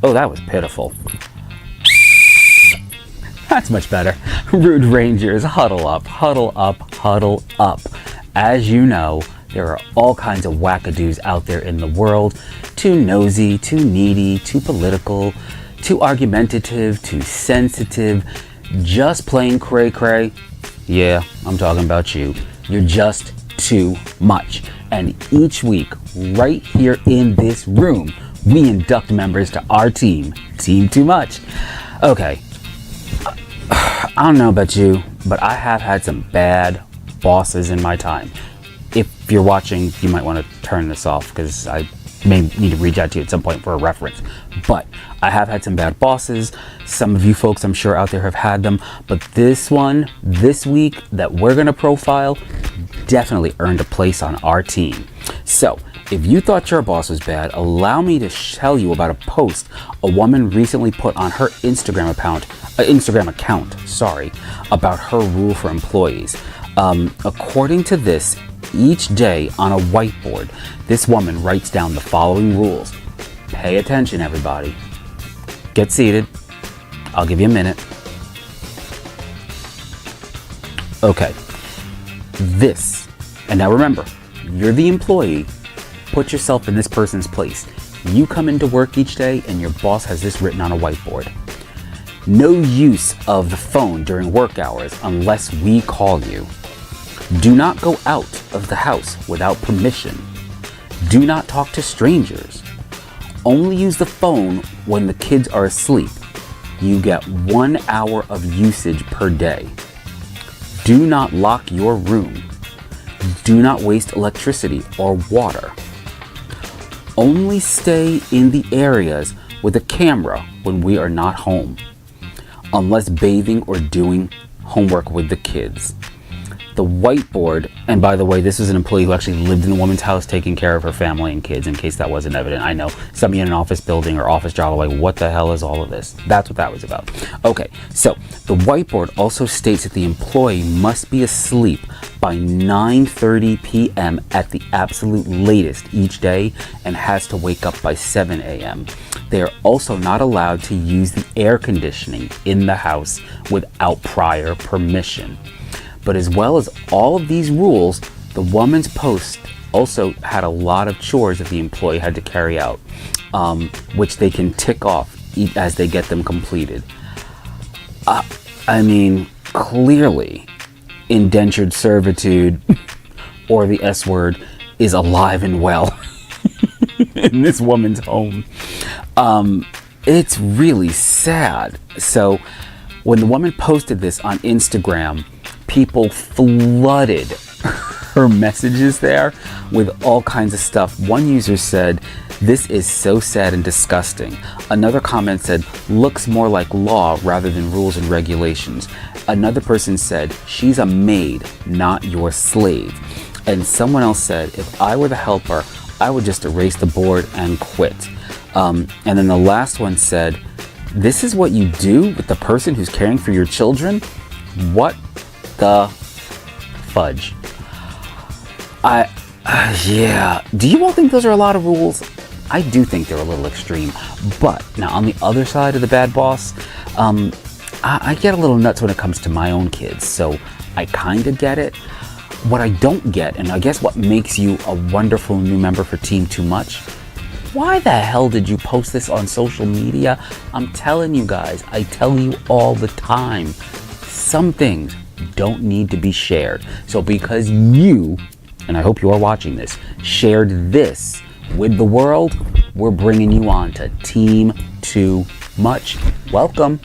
Oh, that was pitiful. That's much better. Rude Rangers, huddle up, huddle up, huddle up. As you know, there are all kinds of wackadoos out there in the world. Too nosy, too needy, too political, too argumentative, too sensitive, just plain cray-cray. Yeah, I'm talking about you. You're just too much. And each week, right here in this room, we induct members to our team, Team Too Much. Okay, I don't know about you, but I have had some bad bosses in my time. If you're watching, you might want to turn this off because I may need to reach out to you at some point for a reference. But I have had some bad bosses. Some of you folks I'm sure out there have had them. But this one, this week, that we're going to profile definitely earned a place on our team. So if you thought your boss was bad, allow me to tell you about a post a woman recently put on her Instagram account, about her rule for employees. According to this, each day on a whiteboard, this woman writes down the following rules. Pay attention, everybody. Get seated. I'll give you a minute. Okay. And now remember, you're the employee. Put yourself in this person's place. You come into work each day and your boss has this written on a whiteboard. No use of the phone during work hours unless we call you. Do not go out of the house without permission. Do not talk to strangers. Only use the phone when the kids are asleep. You get 1 hour of usage per day. Do not lock your room. Do not waste electricity or water. Only stay in the areas with a camera when we are not home, unless bathing or doing homework with the kids. The whiteboard, and by the way, this is an employee who actually lived in the woman's house taking care of her family and kids, in case that wasn't evident. I know some of you in an office building or office job are like, what the hell is all of this? That's what that was about. Okay, so the whiteboard also states that the employee must be asleep by 9:30 p.m. at the absolute latest each day and has to wake up by 7 a.m. They are also not allowed to use the air conditioning in the house without prior permission. But as well as all of these rules, the woman's post also had a lot of chores that the employee had to carry out, which they can tick off as they get them completed. I mean, clearly, indentured servitude, or the S word, is alive and well in this woman's home. It's really sad. So when the woman posted this on Instagram, people flooded her messages there with all kinds of stuff. One user said, "This is so sad and disgusting." Another comment said, "Looks more like law rather than rules and regulations." Another person said, "She's a maid, not your slave." And someone else said, "If I were the helper, I would just erase the board and quit." And then the last one said, "This is what you do with the person who's caring for your children? What the fudge?" Yeah. Do you all think those are a lot of rules? I do think they're a little extreme. But now on the other side of the bad boss, I get a little nuts when it comes to my own kids. So I kind of get it. What I don't get, and I guess what makes you a wonderful new member for Team Too Much, why the hell did you post this on social media? I'm telling you guys, I tell you all the time, some things don't need to be shared. So because you, and I hope you are watching this, shared this with the world, we're bringing you on to Team Too Much. Welcome.